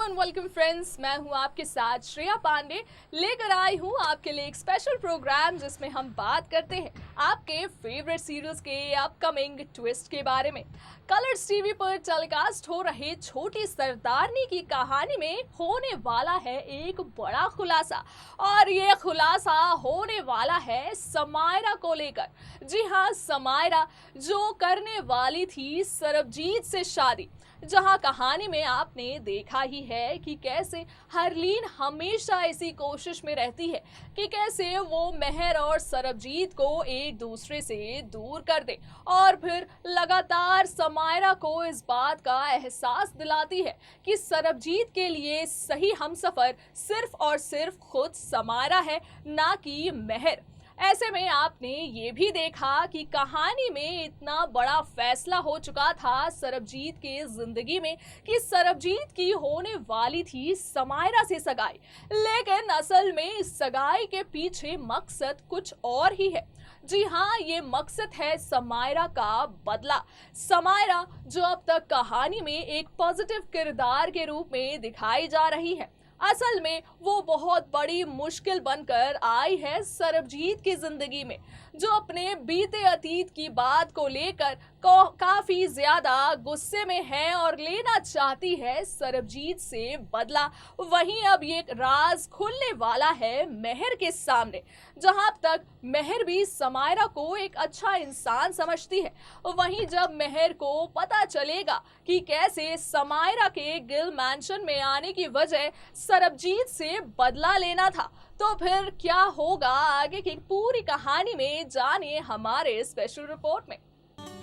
And welcome friends, मैं हूं आपके साथ श्रेया पांडे। लेकर आई हूं आपके लिए एक स्पेशल प्रोग्राम जिसमें हम बात करते हैं आपके फेवरेट सीरियल्स के अपकमिंग ट्विस्ट के बारे में। कलर्स टीवी पर टेलीकास्ट हो रहे छोटी सरदारनी की कहानी में होने वाला है एक बड़ा खुलासा, और ये खुलासा होने वाला है समायरा को लेकर। जी हाँ, समायरा जो करने वाली थी सरबजीत से शादी। जहां कहानी में आपने देखा ही है कि कैसे हरलीन हमेशा इसी कोशिश में रहती है कि कैसे वो मेहर और सरबजीत को एक दूसरे से दूर कर दे, और फिर लगातार समायरा को इस बात का एहसास दिलाती है कि सरबजीत के लिए सही हमसफर सिर्फ और सिर्फ खुद समायरा है, ना कि मेहर। ऐसे में आपने ये भी देखा कि कहानी में इतना बड़ा फैसला हो चुका था सरबजीत के जिंदगी में कि सरबजीत की होने वाली थी समायरा से सगाई, लेकिन असल में इस सगाई के पीछे मकसद कुछ और ही है। जी हाँ, ये मकसद है समायरा का बदला। समायरा जो अब तक कहानी में एक पॉजिटिव किरदार के रूप में दिखाई जा रही है, असल में वो बहुत बड़ी मुश्किल बनकर आई है सरबजीत की जिंदगी में, जो अपने बीते अतीत की बात को लेकर काफी ज्यादा गुस्से में है और लेना चाहती है सरबजीत से बदला। वहीं अब ये राज खुलने वाला है मेहर के सामने, जहां अब तक मेहर भी समायरा को एक अच्छा इंसान समझती है, वहीं जब मेहर को पता चलेगा कि कैसे समायरा के गिल मैंशन में आने की वजह सरबजीत से बदला लेना था, तो फिर क्या होगा आगे की पूरी कहानी में जानिए हमारे स्पेशल रिपोर्ट में।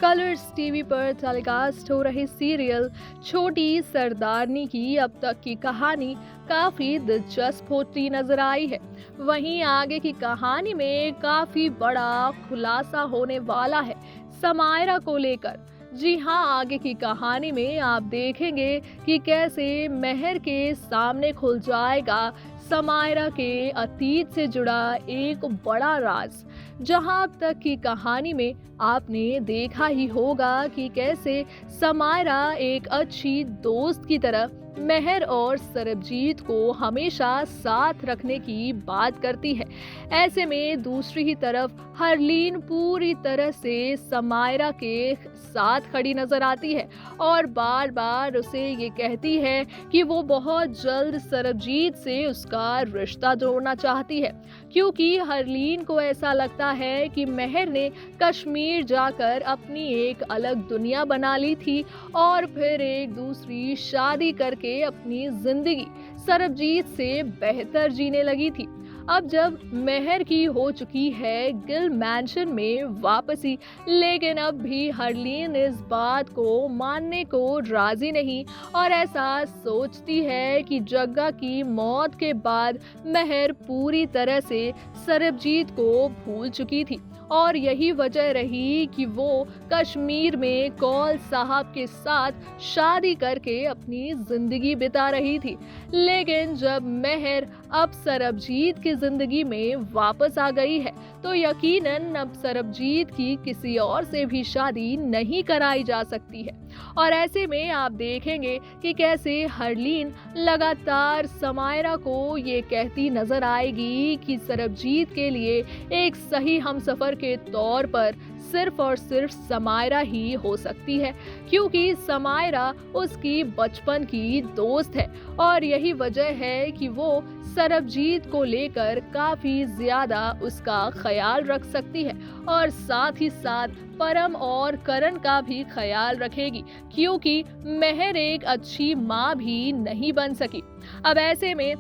कलर्स टीवी पर टेलीकास्ट हो रहे सीरियल छोटी सरदारनी की अब तक की कहानी काफी दिलचस्प होती नजर आई है। वहीं आगे की कहानी में काफी बड़ा खुलासा होने वाला है समायरा को लेकर। जी हाँ, आगे की कहानी में आप देखेंगे कि कैसे मेहर के सामने खुल जाएगा समायरा के अतीत से जुड़ा एक बड़ा राज। जहां अब तक की कहानी में आपने देखा ही होगा कि कैसे समायरा एक अच्छी दोस्त की तरह मेहर और सरबजीत को हमेशा साथ रखने की बात करती है। ऐसे में दूसरी ही तरफ हरलीन पूरी तरह से समायरा के साथ खड़ी नजर आती है और बार बार उसे ये कहती है कि वो बहुत जल्द सरबजीत से उसका रिश्ता जोड़ना चाहती है, क्योंकि हरलीन को ऐसा लगता है कि मेहर ने कश्मीर जाकर अपनी एक अलग दुनिया बना ली थी और फिर एक दूसरी शादी करके अपनी जिंदगी सरबजीत से बेहतर जीने लगी थी। अब जब मेहर की हो चुकी है गिल मैंशन में वापसी, लेकिन अब भी हरलीन इस बात को मानने को राजी नहीं और ऐसा सोचती है कि जग्गा की मौत के बाद मेहर पूरी तरह से सरबजीत को भूल चुकी थी और यही वजह रही कि वो कश्मीर में कौल साहब के साथ शादी करके अपनी जिंदगी बिता रही थी। लेकिन जब मेहर अब सरबजीत की जिंदगी में वापस आ गई है, तो यकीनन अब सरबजीत की किसी और से भी शादी नहीं कराई जा सकती है। और ऐसे में आप देखेंगे कि कैसे हरलीन लगातार समायरा को ये कहती नजर आएगी कि सरबजीत के लिए एक सही हमसफर के तौर पर सिर्फ और सिर्फ समायरा ही हो सकती है, क्योंकि समायरा उसकी बचपन की दोस्त है और यही वजह है कि वो सरबजीत को लेकर काफी ज्यादा उसका ख्याल रख सकती है और साथ ही साथ परम और करण का भी ख्याल रखेगी, क्योंकि मेहर एक अच्छी माँ भी नहीं बन सकी। अब ऐसे में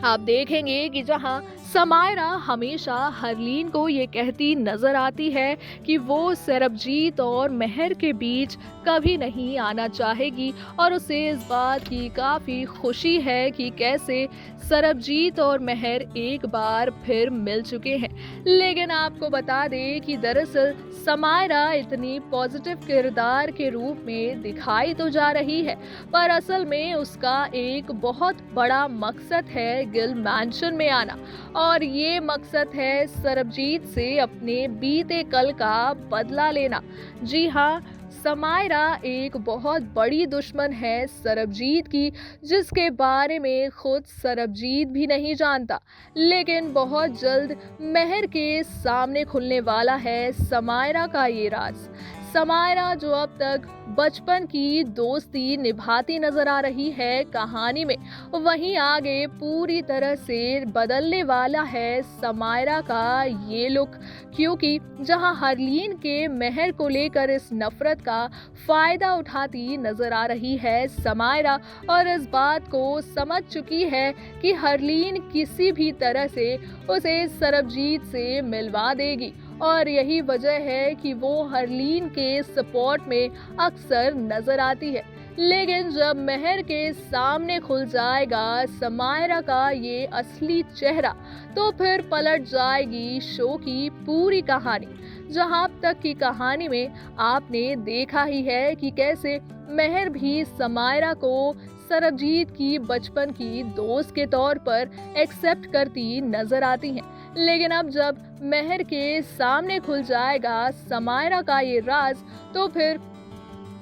आप देखेंगे कि जहां समायरा हमेशा हरलीन को ये कहती नजर आती है कि वो सरबजीत और मेहर के बीच कभी नहीं आना चाहेगी और उसे इस बात की काफी खुशी है कि कैसे सरबजीत और मेहर एक बार फिर मिल चुके हैं। लेकिन आपको बता दें कि दरअसल समायरा इतनी पॉजिटिव किरदार के रूप में दिखाई तो जा रही है, पर असल में उसका एक बहुत बड़ा मकसद है गिल मैंशन में आना, और ये मकसद है सरबजीत से अपने बीते कल का बदला लेना। जी हाँ, समायरा एक बहुत बड़ी दुश्मन है सरबजीत की, जिसके बारे में खुद सरबजीत भी नहीं जानता। लेकिन बहुत जल्द महर के सामने खुलने वाला है समायरा का ये राज। समायरा जो अब तक बचपन की दोस्ती निभाती नजर आ रही है कहानी में, वहीं आगे पूरी तरह से बदलने वाला है समायरा का ये लुक। क्योंकि जहां हरलीन के महर को लेकर इस नफरत का फायदा उठाती नजर आ रही है समायरा, और इस बात को समझ चुकी है कि हरलीन किसी भी तरह से उसे सरबजीत से मिलवा देगी, और यही वजह है कि वो हरलीन के सपोर्ट में अक्सर नजर आती है। लेकिन जब महर के सामने खुल जाएगा समायरा का ये असली चेहरा, तो फिर पलट जाएगी शो की पूरी कहानी। जहां अब तक की कहानी में आपने देखा ही है कि कैसे महर भी समायरा को सरबजीत की बचपन की दोस्त के तौर पर एक्सेप्ट करती नजर आती हैं। लेकिन अब जब महर के सामने खुल जाएगा समायरा का ये राज, तो फिर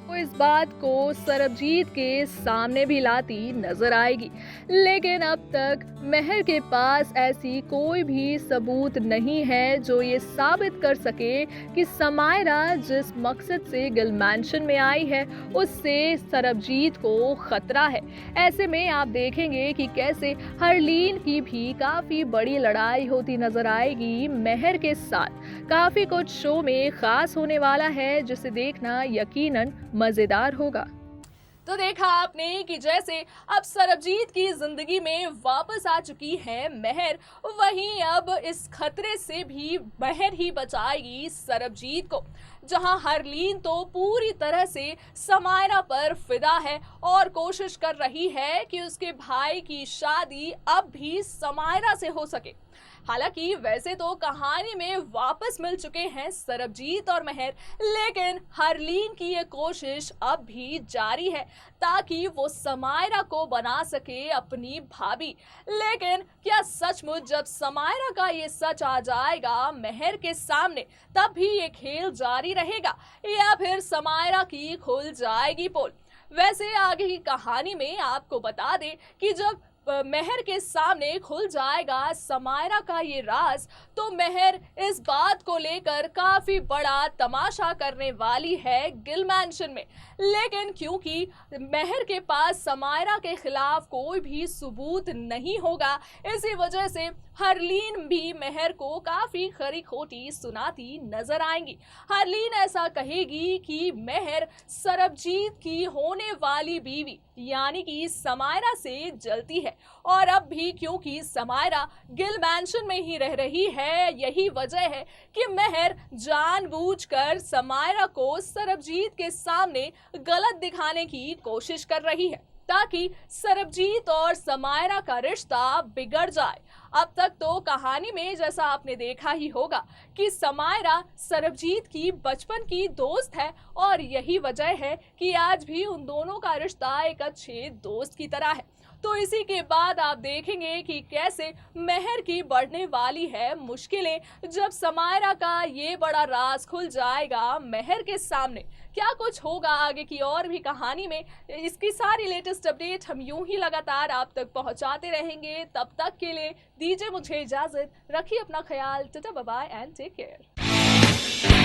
वो इस बात को सरबजीत के सामने भी लाती नजर आएगी। लेकिन अब तक महर के पास ऐसी कोई भी सबूत नहीं है जो ये साबित कर सके कि समायरा जिस मकसद से गिल मैंशन में आई है उससे सरबजीत को खतरा है। ऐसे में आप देखेंगे कि कैसे हरलीन की भी काफी बड़ी लड़ाई होती नजर आएगी महर के साथ। काफी कुछ शो में खास होने वाला है, जिसे देखना यकीनन मजेदार होगा। तो देखा आपने कि जैसे अब सरबजीत की जिंदगी में वापस आ चुकी है महर, वहीं अब इस खतरे से भी महर ही बचाएगी सरबजीत को। जहां हरलीन तो पूरी तरह से समायरा पर फिदा है और कोशिश कर रही है कि उसके भाई की शादी अब भी समायरा से हो सके। हालांकि वैसे तो कहानी में वापस मिल चुके हैं सरबजीत और महर, लेकिन हरलीन की ये कोशिश अब भी जारी है ताकि वो समायरा को बना सके अपनी भाभी। लेकिन क्या सचमुच जब समायरा का ये सच आ जाएगा महर के सामने, तब भी ये खेल जारी रहेगा या फिर समायरा की खुल जाएगी पोल? वैसे आगे की कहानी में आपको बता दें कि जब महर के सामने खुल जाएगा समायरा का ये राज, तो महर इस बात को लेकर काफी बड़ा तमाशा करने वाली है गिल मैंशन में। लेकिन क्योंकि महर के पास समायरा के खिलाफ कोई भी सबूत नहीं होगा, इसी वजह से हरलीन भी महर को काफी खरी खोटी सुनाती नजर आएंगी। हरलीन ऐसा कहेगी कि महर सरबजीत की होने वाली बीवी यानी कि समायरा से जलती है, और अब भी क्योंकि समायरा गिल मैंशन में ही रह रही है, यही वजह है कि महर जानबूझकर समायरा को सरबजीत के सामने गलत दिखाने की कोशिश कर रही है ताकि सरबजीत और समायरा का रिश्ता बिगड़ जाए। अब तक तो कहानी में जैसा आपने देखा ही होगा कि समायरा सरबजीत की बचपन की दोस्त है, और यही वजह है कि आज भी उन दोनों का रिश्ता एक अच्छे दोस्त की तरह है। तो इसी के बाद आप देखेंगे कि कैसे महर की बढ़ने वाली है मुश्किलें जब समायरा का ये बड़ा राज खुल जाएगा महर के सामने। क्या कुछ होगा आगे की और भी कहानी में, इसकी सारी लेटेस्ट अपडेट हम यूं ही लगातार आप तक पहुंचाते रहेंगे। तब तक के लिए दीजिए मुझे इजाजत, रखिए अपना ख्याल, tata bye bye and take care.